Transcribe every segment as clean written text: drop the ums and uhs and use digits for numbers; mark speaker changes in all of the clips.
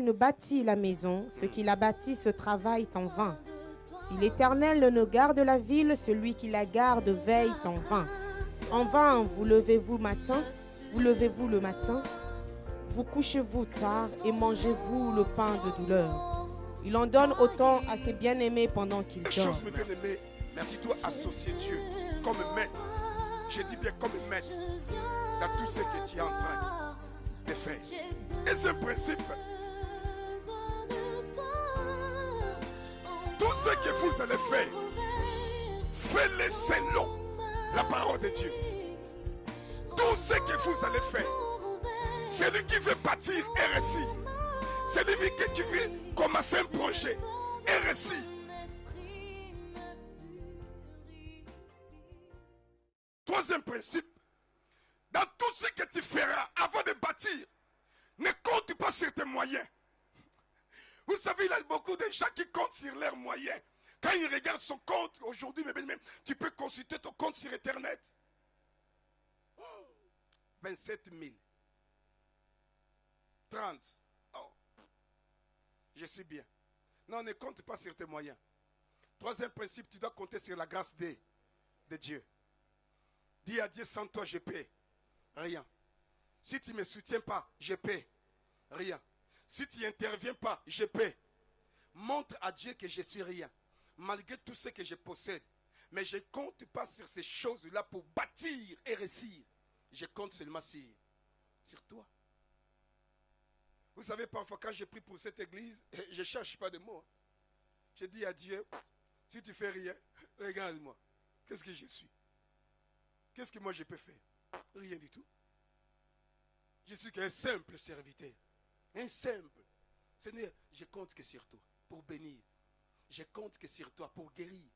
Speaker 1: ne bâtit la maison, ceux qui la bâtissent travaillent en vain. Si l'Éternel ne garde la ville, celui qui la garde veille en vain. En vain, vous levez-vous le matin, vous couchez-vous tard et mangez-vous le pain de douleur. Il en donne autant à ses bien-aimés pendant qu'ils dorment.
Speaker 2: Chose, mes bien-aimés, mais si tu dois associer Dieu comme maître, je dis bien comme maître, dans tout ce que tu es en train de faire. Et ce principe, tout ce que vous allez faire, faites-le selon la parole de Dieu. Tout ce que vous allez faire, celui qui veut bâtir et réussir, celui qui veut commencer un projet et réussir. Troisième principe, dans tout ce que tu feras avant de bâtir, ne compte pas sur tes moyens. Vous savez, il y a beaucoup de gens qui comptent sur leurs moyens. Quand ils regardent son compte, aujourd'hui, même, tu peux consulter ton compte sur Internet. 27 000. 30. Oh. Je suis bien. Non, ne compte pas sur tes moyens. Troisième principe, tu dois compter sur la grâce de Dieu. Dis à Dieu, sans toi, je paie. Rien. Si tu ne me soutiens pas, je paie. Rien. Si tu n'interviens pas, je paie. Montre à Dieu que je suis rien. Malgré tout ce que je possède. Mais je ne compte pas sur ces choses-là pour bâtir et réussir. Je compte seulement sur toi. Vous savez, parfois, quand je prie pour cette église, je ne cherche pas de mots. Je dis à Dieu, si tu ne fais rien, regarde-moi. Qu'est-ce que je suis? Qu'est-ce que moi je peux faire? Rien du tout. Je suis qu'un simple serviteur. Un simple. Seigneur, je compte que sur toi pour bénir. Je compte que sur toi pour guérir.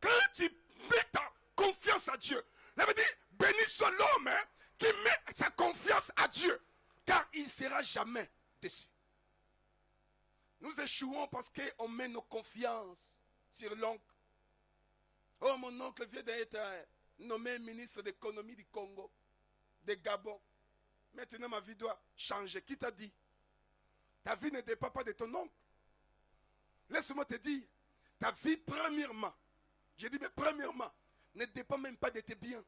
Speaker 2: Quand tu mets ta confiance à Dieu, ça veut dire, béni soit l'homme qui met sa confiance à Dieu. Car il ne sera jamais déçu. Nous échouons parce qu'on met nos confiances sur l'oncle. Oh, mon oncle vient d'être nommé ministre d'économie du Congo, de Gabon. Maintenant, ma vie doit changer. Qui t'a dit? Ta vie ne dépend pas de ton oncle. Laisse-moi te dire, ta vie, premièrement, je dis, mais premièrement, ne dépend même pas de tes biens.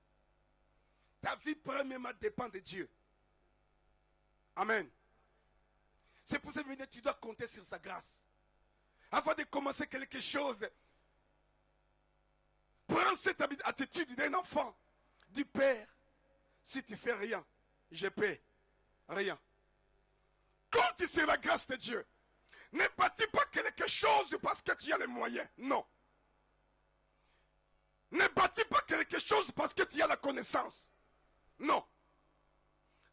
Speaker 2: Ta vie, premièrement, dépend de Dieu. Amen. C'est pour ça que tu dois compter sur sa grâce. Avant de commencer quelque chose, prends cette attitude d'un enfant. Du Père, si tu fais rien, je paie rien. Compte sur la grâce de Dieu. Ne bâtis pas quelque chose parce que tu as les moyens. Non. Ne bâtis pas quelque chose parce que tu as la connaissance. Non.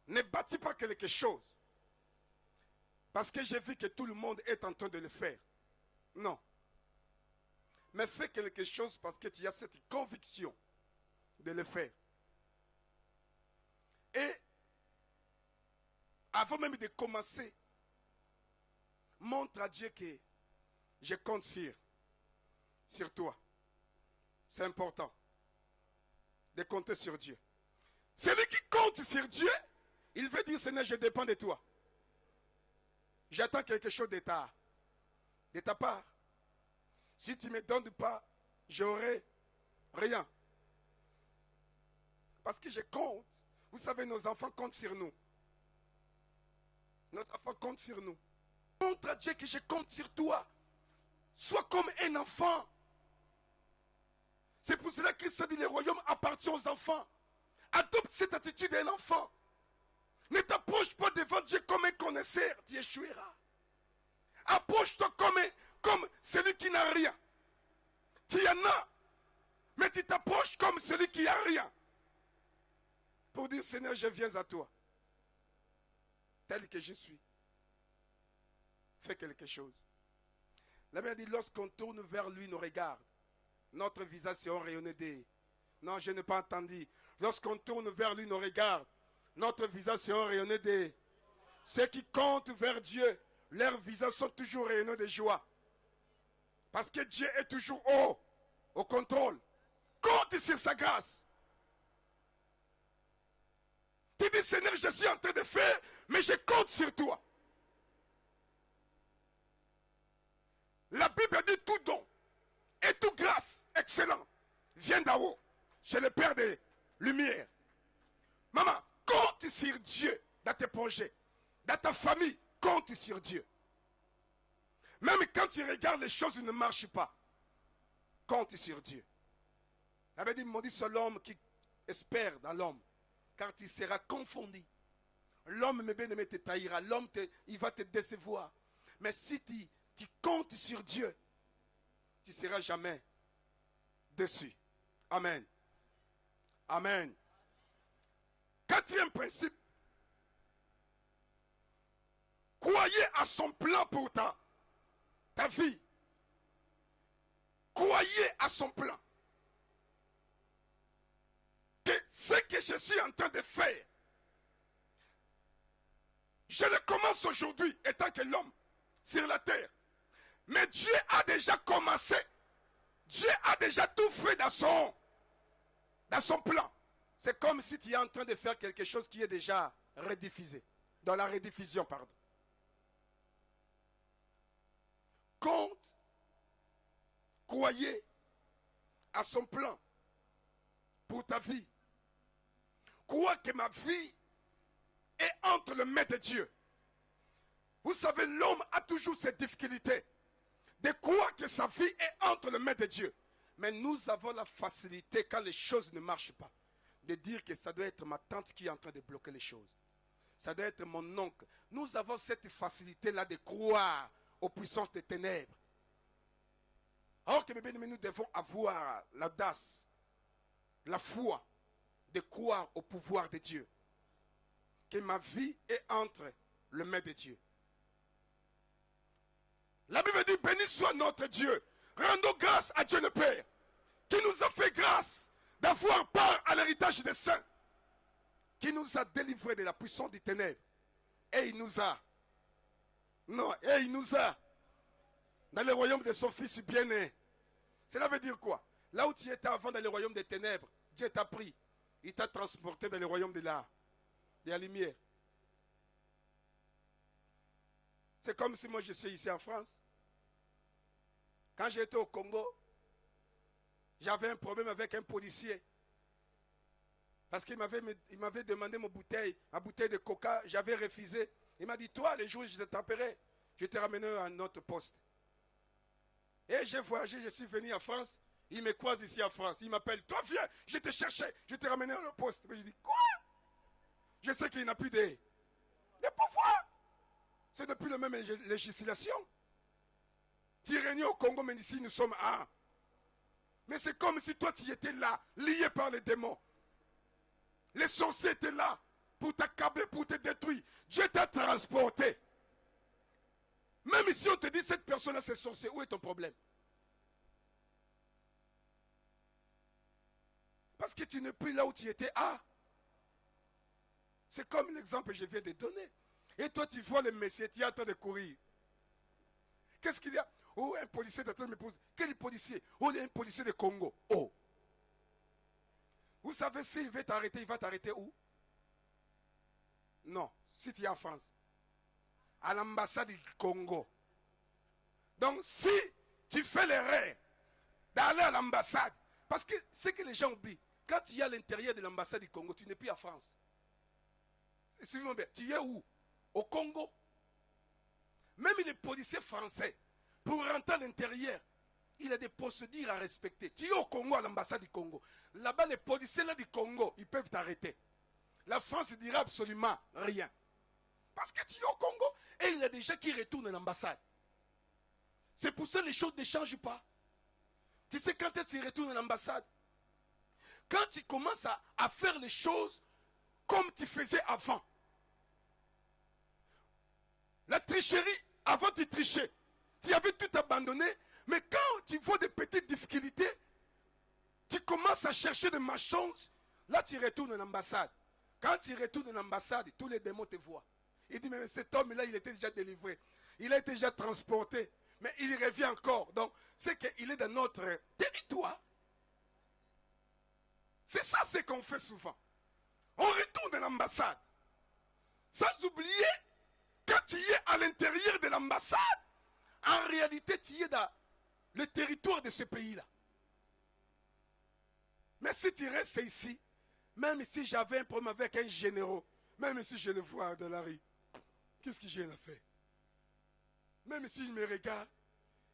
Speaker 2: Ne bâtis pas quelque chose parce que j'ai vu que tout le monde est en train de le faire. Non. Mais fais quelque chose parce que tu as cette conviction de le faire. Et avant même de commencer, montre à Dieu que je compte sur toi. C'est important de compter sur Dieu. Celui qui compte sur Dieu, il veut dire, Seigneur, je dépends de toi. J'attends quelque chose de ta part. Si tu ne me donnes pas, j'aurai rien. Parce que je compte. Vous savez, nos enfants comptent sur nous. Nos enfants comptent sur nous. Montre à Dieu que je compte sur toi. Sois comme un enfant. C'est pour cela que Christ a dit, le royaume appartient aux enfants. Adopte cette attitude d'un enfant. Ne t'approche pas devant Dieu comme un connaisseur, tu échoueras. Approche-toi comme celui qui n'a rien. Tu en as, mais tu t'approches comme celui qui n'a rien. Pour dire, Seigneur, je viens à toi. Tel que je suis. Fais quelque chose. La Bible dit, lorsqu'on tourne vers lui nos regards, notre visage sera rayonné d'eux. Non, je n'ai pas entendu. Lorsqu'on tourne vers lui nos regards, notre visage sera rayonné d'eux. Ceux qui comptent vers Dieu, leurs visages sont toujours rayonnés de joie. Parce que Dieu est toujours au contrôle. Compte sur sa grâce. Tu dis, Seigneur, je suis en train de faire, mais je compte sur toi. lumière. Maman, compte sur Dieu dans tes projets. Dans ta famille, compte sur Dieu. Même quand tu regardes les choses ne marchent pas, compte sur Dieu. Il avait dit, maudit soit l'homme qui espère dans l'homme, car il sera confondu. L'homme, mes bien-aimés, te trahira. L'homme, il va te décevoir. Mais si tu comptes sur Dieu, tu ne seras jamais déçu. Amen. Amen. Quatrième principe. Croyez à son plan pour ta vie. Croyez à son plan. Que ce que je suis en train de faire, je le commence aujourd'hui étant que l'homme sur la terre. Mais Dieu a déjà commencé. Dieu a déjà tout fait dans son plan. C'est comme si tu es en train de faire quelque chose qui est déjà rediffusé. Dans la rediffusion, pardon. Compte, croyez à son plan pour ta vie. Crois que ma vie est entre les mains de Dieu. Vous savez, l'homme a toujours cette difficulté de croire que sa vie est entre les mains de Dieu. Mais nous avons la facilité, quand les choses ne marchent pas, de dire que ça doit être ma tante qui est en train de bloquer les choses. Ça doit être mon oncle. Nous avons cette facilité-là de croire aux puissances des ténèbres. Alors que, mes bien-aimés, nous devons avoir l'audace, la foi de croire au pouvoir de Dieu. Que ma vie est entre les mains de Dieu. La Bible dit, béni soit notre Dieu. Rendons grâce à Dieu le Père, qui nous a fait grâce d'avoir part à l'héritage des saints, qui nous a délivrés de la puissance des ténèbres. Et il nous a dans le royaume de son Fils bien-né. Cela veut dire quoi? Là où tu étais avant dans le royaume des ténèbres, Dieu t'a pris. Il t'a transporté dans le royaume de la lumière. C'est comme si moi je suis ici en France. Quand j'étais au Congo, j'avais un problème avec un policier. Parce qu'il m'avait demandé ma bouteille de coca, j'avais refusé. Il m'a dit, toi, les jours où je te taperai, je te ramènerai à un autre poste. Et j'ai voyagé, je suis venu en France. Il me croise ici en France. Il m'appelle, toi viens, je te cherchais, je te ramenais à le poste. Mais je dis, quoi? Je sais qu'il n'a plus de pouvoir. C'est depuis la même législation. Tu régnais au Congo, mais ici nous sommes un. Mais c'est comme si toi tu étais là, lié par les démons. Les sorciers étaient là pour t'accabler, pour te détruire. Dieu t'a transporté. Même si on te dit cette personne-là c'est sorcier, où est ton problème? Parce que tu n'es plus là où tu étais. C'est comme l'exemple que je viens de donner. Et toi tu vois le messieurs, tu es en train de courir. Qu'est-ce qu'il y a? Oh, un policier d'attendre me pose. Quel policier? Oh, il y a un policier de Congo. Oh. Vous savez, s'il veut t'arrêter, il va t'arrêter où? Non, si tu es en France. À l'ambassade du Congo. Donc, si tu fais l'erreur d'aller à l'ambassade, parce que ce que les gens oublient, quand tu es à l'intérieur de l'ambassade du Congo, tu n'es plus en France. Suivez-moi bien, tu es où? Au Congo. Même les policiers français, pour rentrer à l'intérieur, il a des procédures à respecter. Tu es au Congo, à l'ambassade du Congo. Là-bas, les policiers là du Congo, ils peuvent t'arrêter. La France ne dira absolument rien. Parce que tu es au Congo et il y a des gens qui retournent à l'ambassade. C'est pour ça que les choses ne changent pas. Tu sais quand est-ce qu'ils retournent à l'ambassade? Quand tu commences à faire les choses comme tu faisais avant. La tricherie, avant tu trichais. Tu avais tout abandonné, mais quand tu vois des petites difficultés, tu commences à chercher des mensonges, là tu retournes à l'ambassade. Quand tu retournes à l'ambassade, tous les démons te voient. Il dit, mais cet homme-là, il était déjà délivré. Il a été déjà transporté, mais il revient encore. Donc, c'est qu'il est dans notre territoire. C'est ça ce qu'on fait souvent. On retourne à l'ambassade. Sans oublier, quand tu es à l'intérieur de l'ambassade, en réalité, tu es dans le territoire de ce pays-là. Mais si tu restes ici, Même si j'avais un problème avec un général, même si je le vois dans la rue, qu'est-ce que j'ai à faire? Même s'il me regarde,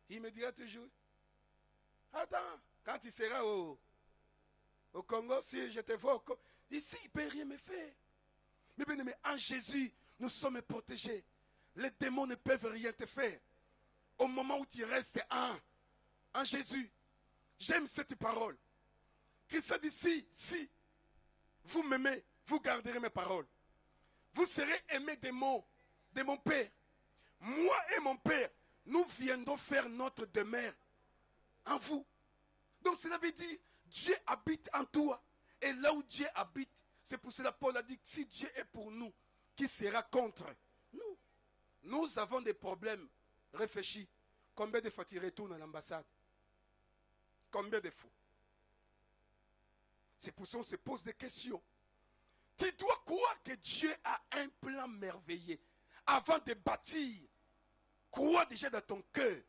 Speaker 2: il me dira toujours, attends, quand il sera au Congo, si je te vois au Congo, ici, il ne peut rien me faire. Mais bien aimé, en Jésus, nous sommes protégés. Les démons ne peuvent rien te faire. Au moment où tu restes en Jésus. J'aime cette parole. Christ a dit, si vous m'aimez, vous garderez mes paroles. Vous serez aimés de mon Père. Moi et mon Père, nous viendrons faire notre demeure en vous. Donc cela veut dire, Dieu habite en toi. Et là où Dieu habite, c'est pour cela que Paul a dit, si Dieu est pour nous, qui sera contre nous? Nous avons des problèmes. Réfléchis. Combien de fois tu retournes à l'ambassade? Combien de fois? C'est pour ça qu'on se pose des questions. Tu dois croire que Dieu a un plan merveilleux. Avant de bâtir, crois déjà dans ton cœur.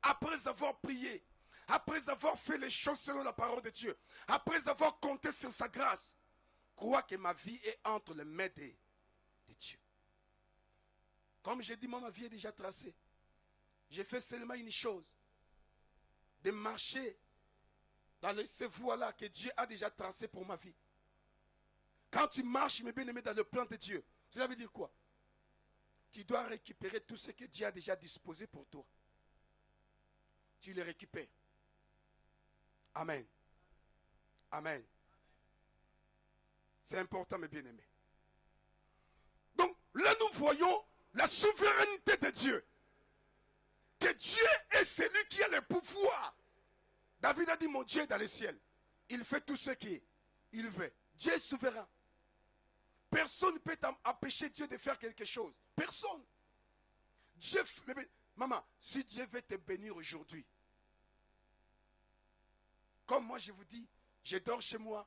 Speaker 2: Après avoir prié, après avoir fait les choses selon la parole de Dieu, après avoir compté sur sa grâce, crois que ma vie est entre les mains de Dieu. Comme j'ai dit, moi, ma vie est déjà tracée. J'ai fait seulement une chose. De marcher dans ces voies-là que Dieu a déjà tracées pour ma vie. Quand tu marches, mes bien-aimés, dans le plan de Dieu, cela veut dire quoi? Tu dois récupérer tout ce que Dieu a déjà disposé pour toi. Tu le récupères. Amen. Amen. C'est important, mes bien-aimés. Donc, là, nous voyons la souveraineté de Dieu. Que Dieu est celui qui a le pouvoir. David a dit, mon Dieu est dans les ciels. Il fait tout ce qu'il veut. Dieu est souverain. Personne ne peut empêcher Dieu de faire quelque chose. Personne. Dieu, maman, si Dieu veut te bénir aujourd'hui, comme moi je vous dis, je dors chez moi,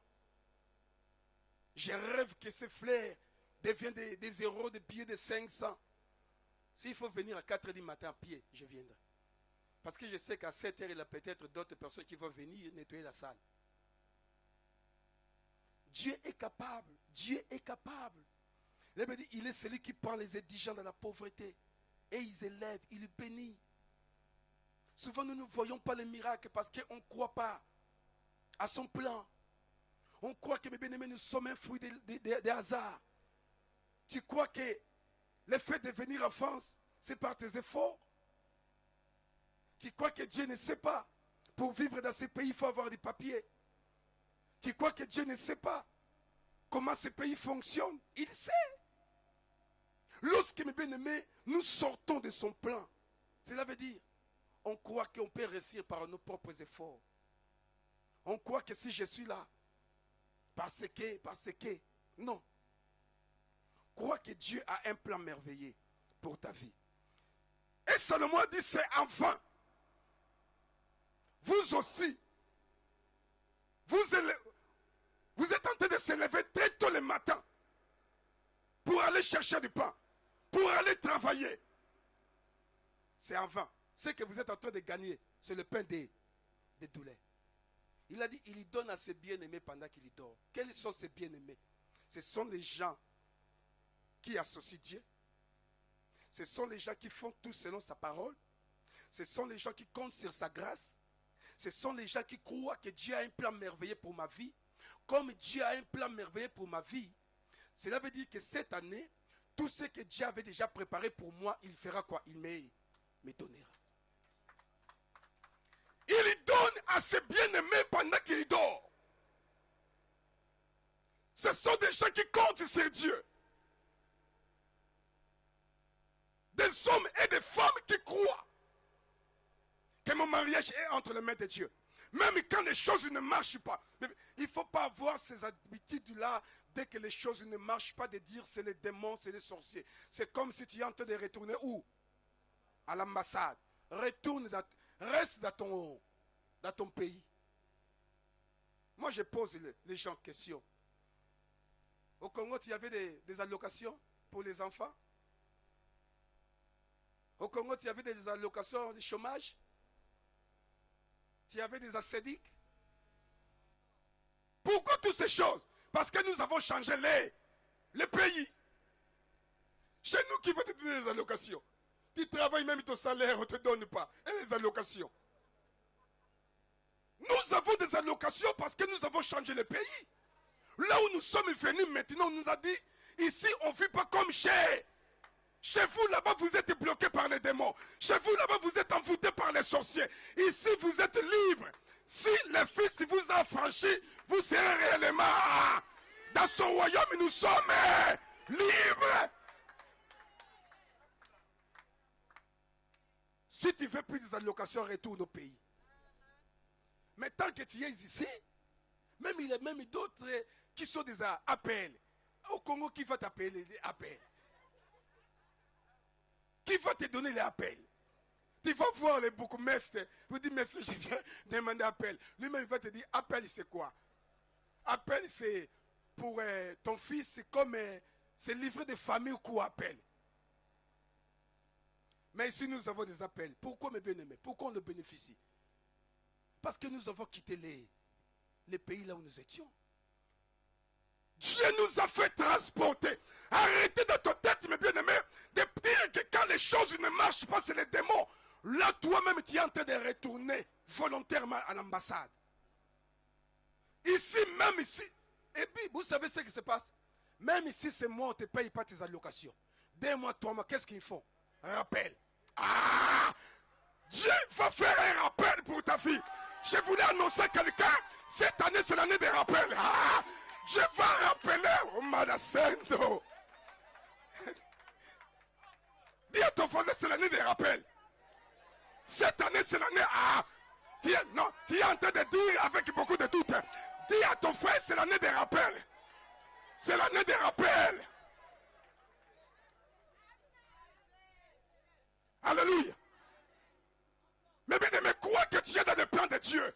Speaker 2: je rêve que ces fleurs deviennent des euros, des billets de 500. S'il faut venir à 4 h du matin à pied, je viendrai. Parce que je sais qu'à 7 h, il y a peut-être d'autres personnes qui vont venir nettoyer la salle. Dieu est capable. Dieu est capable. Il est celui qui prend les indigents dans la pauvreté. Et il élève, il bénit. Souvent, nous ne voyons pas les miracles parce qu'on ne croit pas à son plan. On croit que, mes bien-aimés, nous sommes un fruit des hasards. Tu crois que le fait de venir en France, c'est par tes efforts? Tu crois que Dieu ne sait pas? Pour vivre dans ce pays, il faut avoir des papiers. Tu crois que Dieu ne sait pas comment ce pays fonctionne? Il sait. Lorsque, mes bien-aimés, nous sortons de son plan, cela veut dire, on croit qu'on peut réussir par nos propres efforts. On croit que si je suis là, parce que, non. Crois que Dieu a un plan merveilleux pour ta vie. Et Salomon a dit, c'est enfin. Vous aussi, vous êtes en train de se lever très tôt le matin pour aller chercher du pain, pour aller travailler. C'est en vain. Ce que vous êtes en train de gagner, c'est le pain des douleurs. Il a dit, il donne à ses bien-aimés pendant qu'il dort. Quels sont ses bien-aimés? Ce sont les gens qui associent Dieu. Ce sont les gens qui font tout selon sa parole. Ce sont les gens qui comptent sur sa grâce. Ce sont les gens qui croient que Dieu a un plan merveilleux pour ma vie. Comme Dieu a un plan merveilleux pour ma vie, cela veut dire que cette année, tout ce que Dieu avait déjà préparé pour moi, il fera quoi? Il me donnera. Il donne à ses bien-aimés pendant qu'il dort. Ce sont des gens qui comptent sur Dieu. Des hommes et des femmes qui croient que mon mariage est entre les mains de Dieu. Même quand les choses ne marchent pas. Il ne faut pas avoir ces habitudes-là, dès que les choses ne marchent pas, de dire c'est les démons, c'est les sorciers. C'est comme si tu es en train de retourner où? À l'ambassade. Reste dans ton pays. Moi, je pose les gens questions. Au Congo, il y avait des allocations pour les enfants. Au Congo, il y avait des allocations de chômage. Il y avait des assédiques. Pourquoi toutes ces choses? Parce que nous avons changé les pays. Chez nous, qui va te donner les allocations? Tu travailles même ton salaire, on ne te donne pas. Et les allocations? Nous avons des allocations parce que nous avons changé le pays. Là où nous sommes venus maintenant, on nous a dit, ici on ne vit pas comme chez vous là-bas, vous êtes bloqués par les démons. Chez vous là-bas, vous êtes envoûtés par les sorciers. Ici, vous êtes libres. Si le Fils vous a affranchis, vous serez réellement dans son royaume. Nous sommes libres. Si tu veux plus des allocations, retourne au pays. Mais tant que tu es ici, même il y a même d'autres qui sont des appels. Au Congo, qui va t'appeler les appels? Qui va te donner les appels? Tu vas voir les bourgmestres. Vous dites, mais je viens demander appel. Lui-même, il va te dire, appel, c'est quoi? Appel, c'est pour ton fils, c'est comme c'est livrer des familles ou quoi, appel. Mais ici, nous avons des appels. Pourquoi, mes bien-aimés? Pourquoi on le bénéficie? Parce que nous avons quitté les pays là où nous étions. Dieu nous a fait transporter. Arrêtez de ta tête, mes bien-aimés, de dire que quand les choses ne marchent pas, c'est les démons. Là, toi-même, tu es en train de retourner volontairement à l'ambassade. Ici, même ici. Et puis, vous savez ce qui se passe? Même ici, c'est moi, on ne te paye pas tes allocations. 2 mois, 3 mois, qu'est-ce qu'ils font? Rappel. Ah! Dieu va faire un rappel pour ta vie. Je voulais annoncer à quelqu'un, cette année, c'est l'année des rappels. Ah! Dieu va rappeler au Madacendo. Dis à ton voisin, c'est l'année des rappels. Cette année, c'est l'année. Ah, tu es en train de dire avec beaucoup de doutes. Dis à ton frère, c'est l'année des rappels. C'est l'année des rappels. Alléluia. Mais bien, mais crois que tu es dans le plan de Dieu.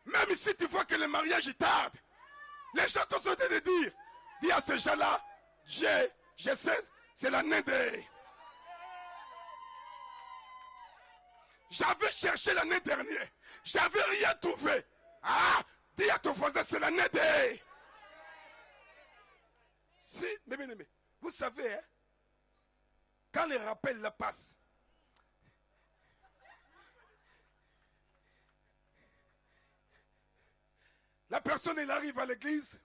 Speaker 2: Même si tu vois que le mariage il tarde. Les gens t'ont sauté de dire. Dis à ces gens-là, je sais, c'est l'année des... J'avais cherché l'année dernière. J'avais rien trouvé. Ah, dis à ton voisin, c'est l'année des... Si, mais bien aimé, vous savez, hein, quand les rappels la passent, la personne, elle arrive à l'église,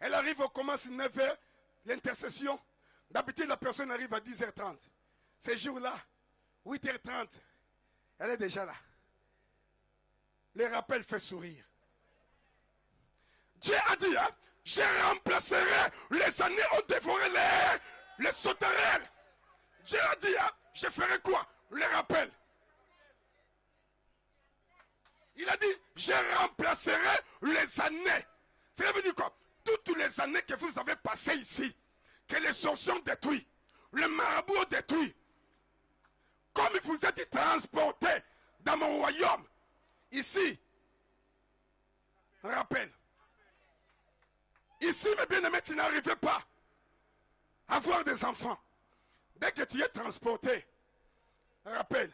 Speaker 2: elle arrive au commence 9h, l'intercession. D'habitude, la personne arrive à 10h30. Ces jours-là, 8h30, elle est déjà là. Le rappel fait sourire. Dieu a dit, hein, je remplacerai les années où dévoré les sauterelles. Dieu a dit, hein, je ferai quoi? Le rappel. Il a dit, je remplacerai les années. Ça veut dire quoi? Toutes les années que vous avez passées ici, que les sorciers ont détruit, le marabout ont détruit, comme vous êtes transportés dans mon royaume, ici, rappel. Ici, mes bien-aimés, tu n'arrivais pas à avoir des enfants. Dès que tu es transporté, rappel.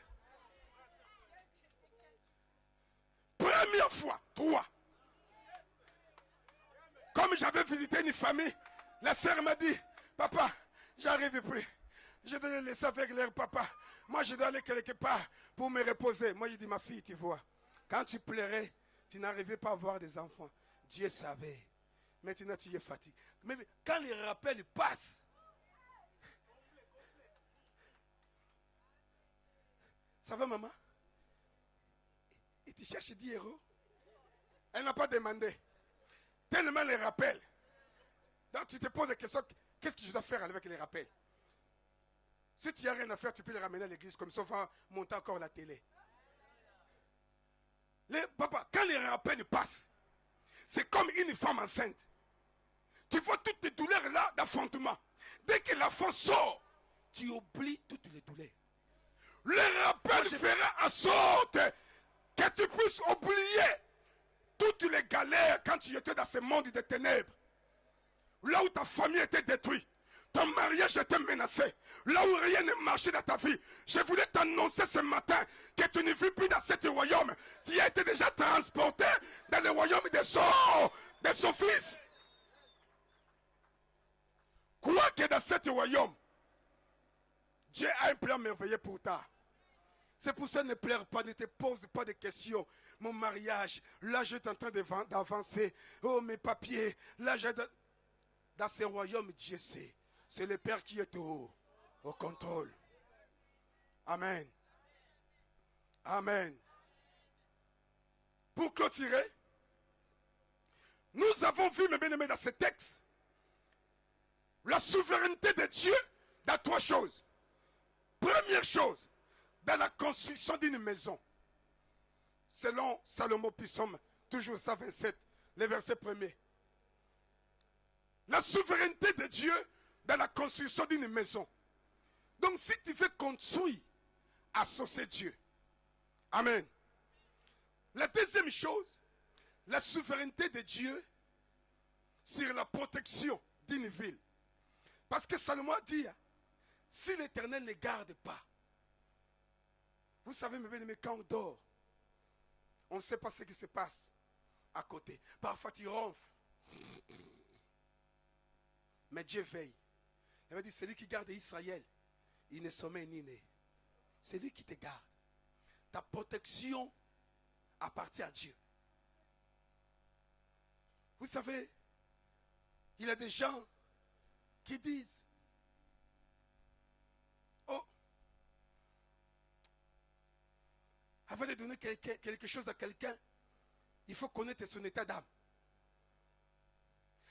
Speaker 2: Première fois, 3. Comme j'avais visité une famille, la sœur m'a dit, papa, j'arrive plus. Je dois les laisser avec leur papa. Moi, je dois aller quelque part pour me reposer. Moi, je dis, ma fille, tu vois, quand tu pleurais, tu n'arrivais pas à avoir des enfants. Dieu savait. Maintenant, tu es fatigué. Mais quand les rappels passent, ça va, maman? Et tu cherches 10 euros. Elle n'a pas demandé. Tellement les rappels. Donc tu te poses la question, qu'est-ce que je dois faire avec les rappels? Si tu n'as rien à faire, tu peux les ramener à l'église, comme ça on va monter encore la télé. Papa, quand les rappels passent, c'est comme une femme enceinte. Tu vois toutes les douleurs là d'affrontement. Dès que l'enfant sort, tu oublies toutes les douleurs. Le rappel fera en sorte que tu puisses oublier toutes les galères quand tu étais dans ce monde de ténèbres. Là où ta famille était détruite, ton mariage était menacé, là où rien ne marchait dans ta vie. Je voulais t'annoncer ce matin que tu ne vis plus dans ce royaume. Tu as été déjà transporté dans le royaume de son fils. Crois que dans ce royaume, Dieu a un plan merveilleux pour toi. C'est pour ça, ne pleure pas, ne te pose pas de questions. Mon mariage, là je suis en train d'avancer. Oh, mes papiers, là j'ai... Dans ce royaume, Dieu sait. C'est le Père qui est au contrôle. Amen. Amen. Pour clôturer, nous avons vu, mes bien-aimés, dans ce texte, la souveraineté de Dieu dans trois choses. Première chose, dans la construction d'une maison. Selon Salomon, Psaume, toujours 127, le verset 1er. La souveraineté de Dieu dans la construction d'une maison. Donc si tu veux construire, associe Dieu. Amen. La deuxième chose, la souveraineté de Dieu sur la protection d'une ville. Parce que Salomon a dit, si l'Éternel ne garde pas, vous savez, mes bien-aimés, quand on dort, on ne sait pas ce qui se passe à côté. Parfois, tu ronfles. Mais Dieu veille. Il m'a dit, celui qui garde Israël, il ne sommeille ni né. C'est lui qui te garde. Ta protection appartient à Dieu. Vous savez, il y a des gens qui disent, oh, avant de donner quelque chose à quelqu'un, il faut connaître son état d'âme.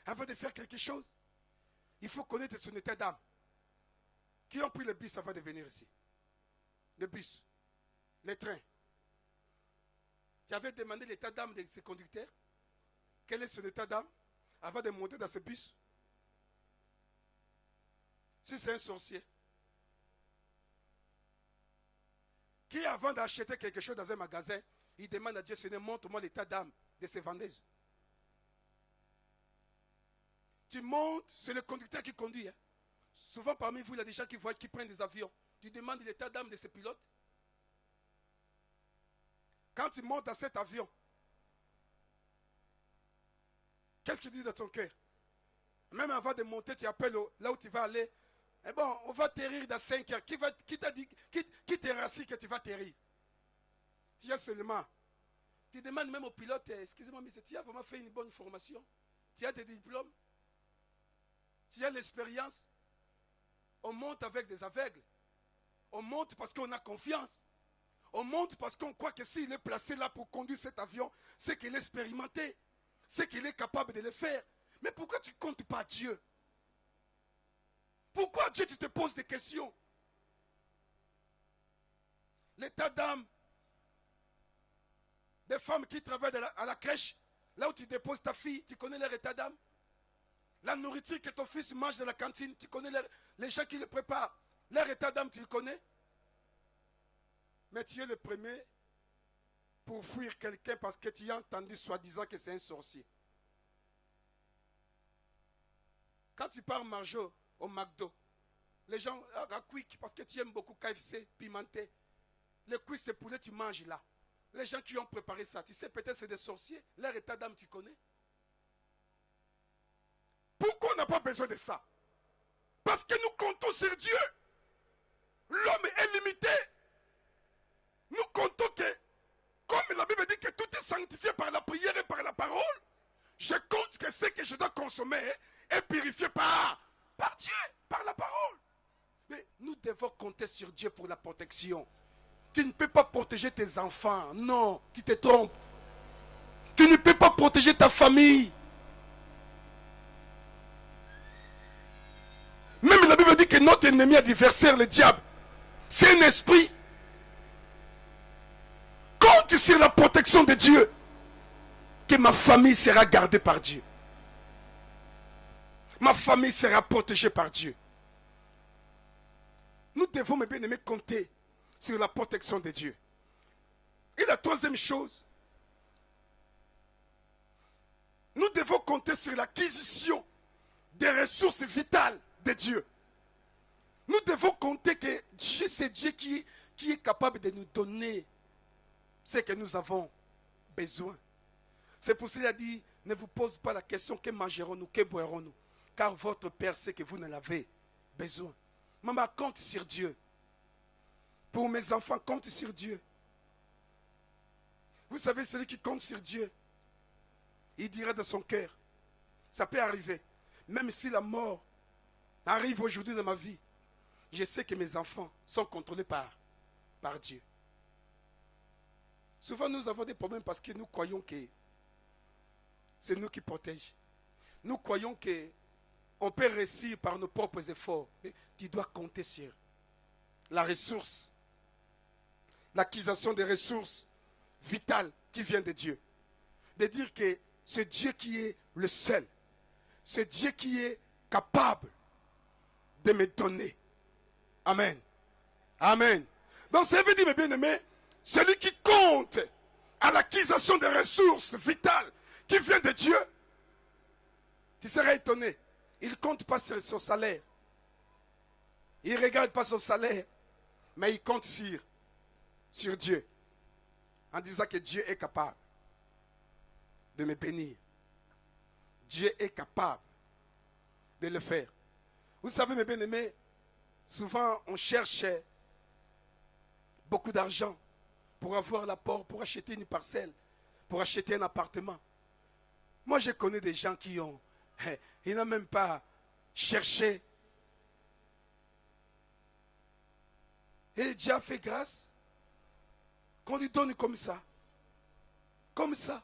Speaker 2: Avant de faire quelque chose, il faut connaître son état d'âme. Qui ont pris le bus avant de venir ici? Le bus, les trains. Tu avais demandé l'état d'âme de ce conducteur? Quel est son état d'âme avant de monter dans ce bus? Si c'est un sorcier, qui avant d'acheter quelque chose dans un magasin, il demande à Dieu, Seigneur, montre-moi l'état d'âme de ces vendeuses. Tu montes, c'est le conducteur qui conduit. Hein. Souvent parmi vous, il y a des gens qui prennent des avions. Tu demandes l'état d'âme de ces pilotes. Quand tu montes dans cet avion, qu'est-ce qu'il dit dans ton cœur? Même avant de monter, tu appelles là où tu vas aller. Eh bon, on va atterrir dans 5 heures. Qui t'a dit, qui te rassure que tu vas atterrir? Tu as seulement. Tu demandes même au pilote, excusez-moi, mais tu as vraiment fait une bonne formation? Tu as des diplômes? Tu as l'expérience? On monte avec des aveugles. On monte parce qu'on a confiance. On monte parce qu'on croit que s'il est placé là pour conduire cet avion, c'est qu'il est expérimenté. C'est qu'il est capable de le faire. Mais pourquoi tu ne comptes pas Dieu? Pourquoi Dieu, tu te poses des questions? L'état d'âme des femmes qui travaillent à la crèche, là où tu déposes ta fille, tu connais leur état d'âme? La nourriture que ton fils mange dans la cantine, tu connais les gens qui le préparent. Leur état d'âme, tu le connais? Mais tu es le premier pour fuir quelqu'un parce que tu as entendu soi-disant que c'est un sorcier. Quand tu pars manger au McDo, les gens à Quick, parce que tu aimes beaucoup KFC, pimenté, les cuisses de poulet, tu manges là. Les gens qui ont préparé ça, tu sais, peut-être c'est des sorciers. Leur état d'âme, tu connais? Pourquoi on n'a pas besoin de ça? Parce que nous comptons sur Dieu. L'homme est limité. Nous comptons que, comme la Bible dit que tout est sanctifié par la prière et par la parole, je compte que ce que je dois consommer est purifié par Dieu, par la parole. Mais nous devons compter sur Dieu pour la protection. Tu ne peux pas protéger tes enfants. Non, tu te trompes. Tu ne peux pas protéger ta famille. Même la Bible dit que notre ennemi adversaire, le diable, c'est un esprit. Compte sur la protection de Dieu, que ma famille sera gardée par Dieu. Ma famille sera protégée par Dieu. Nous devons, mes bien-aimés, compter sur la protection de Dieu. Et la troisième chose, nous devons compter sur l'acquisition des ressources vitales de Dieu. Nous devons compter que Dieu, c'est Dieu qui est capable de nous donner ce que nous avons besoin. C'est pour cela qu'il a dit, ne vous pose pas la question, que mangerons-nous, que boirons-nous. car votre Père sait que vous en avez besoin. Maman, compte sur Dieu. Pour mes enfants, compte sur Dieu. Vous savez, celui qui compte sur Dieu, il dirait dans son cœur, ça peut arriver, même si la mort arrive aujourd'hui dans ma vie, je sais que mes enfants sont contrôlés par Dieu. Souvent, nous avons des problèmes parce que nous croyons que c'est nous qui protégeons. Nous croyons qu'on peut réussir par nos propres efforts. Mais tu dois compter sur la ressource, l'acquisition des ressources vitales qui viennent de Dieu. De dire que c'est Dieu qui est le seul. C'est Dieu qui est capable de me donner. Amen. Amen. Donc ça veut dire, mes bien-aimés, celui qui compte à l'acquisition des ressources vitales qui viennent de Dieu, tu serais étonné. Il ne compte pas sur son salaire. Il ne regarde pas son salaire, mais il compte sur Dieu. En disant que Dieu est capable de me bénir. Dieu est capable de le faire. Vous savez, mes bien-aimés, souvent on cherche beaucoup d'argent pour avoir l'apport, pour acheter une parcelle, pour acheter un appartement. Moi, je connais des gens qui ont, ils n'ont même pas cherché. Et Dieu a fait grâce qu'on lui donne comme ça. Comme ça.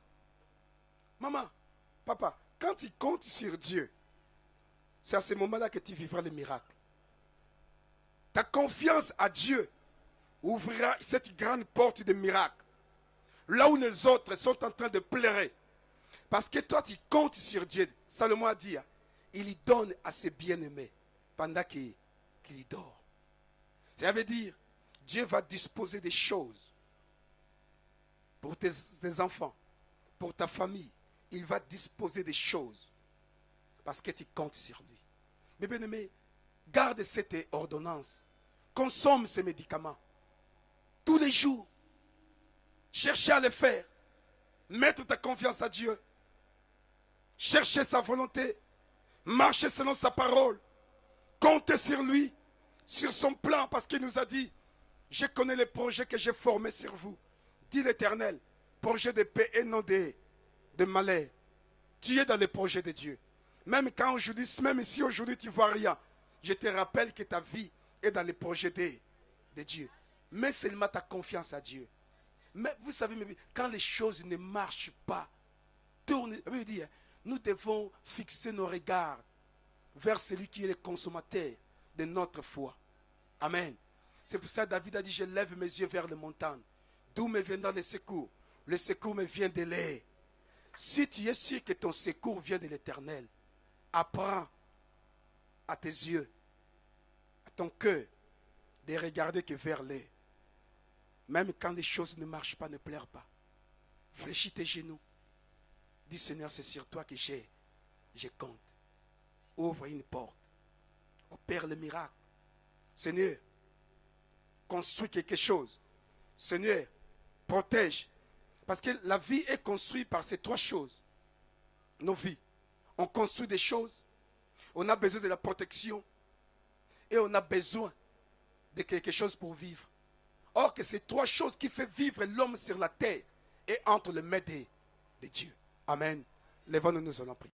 Speaker 2: Maman, papa, quand tu comptes sur Dieu, c'est à ce moment-là que tu vivras le miracle. Ta confiance à Dieu ouvrira cette grande porte de miracle. Là où les autres sont en train de pleurer. Parce que toi, tu comptes sur Dieu. Salomon a dit, il y donne à ses bien-aimés pendant qu'il dort. Ça veut dire, Dieu va disposer des choses pour tes enfants, pour ta famille. Il va disposer des choses parce que tu comptes sur lui. Mais bien-aimé, garde cette ordonnance. Consomme ces médicaments. Tous les jours. Cherchez à le faire. Mettre ta confiance à Dieu. Cherchez sa volonté. Marchez selon sa parole. Comptez sur lui. Sur son plan. Parce qu'il nous a dit, je connais les projets que j'ai formés sur vous. Dit l'Éternel. Projet de paix et non de malheur. Tu es dans les projets de Dieu. Même quand aujourd'hui, même si aujourd'hui tu ne vois rien, je te rappelle que ta vie est dans les projets de Dieu. Mets seulement ta confiance à Dieu. Mais vous savez, quand les choses ne marchent pas, nous devons fixer nos regards vers celui qui est le consommateur de notre foi. Amen. C'est pour ça que David a dit, je lève mes yeux vers les montagnes. D'où me viendra le secours? Le secours me vient de l'air. Si tu es sûr que ton secours vient de l'Éternel, apprends à tes yeux, à ton cœur, de regarder que vers l'air. Même quand les choses ne marchent pas, ne pleure pas. Fléchis tes genoux. Dis, Seigneur, c'est sur toi que je compte. Ouvre une porte. Opère le miracle. Seigneur, construis quelque chose. Seigneur, protège. Parce que la vie est construite par ces trois choses. Nos vies. On construit des choses. On a besoin de la protection. Et on a besoin de quelque chose pour vivre. Or que ces trois choses qui font vivre l'homme sur la terre et entre les mains de Dieu. Amen. Lèvons-nous, nous allons prier.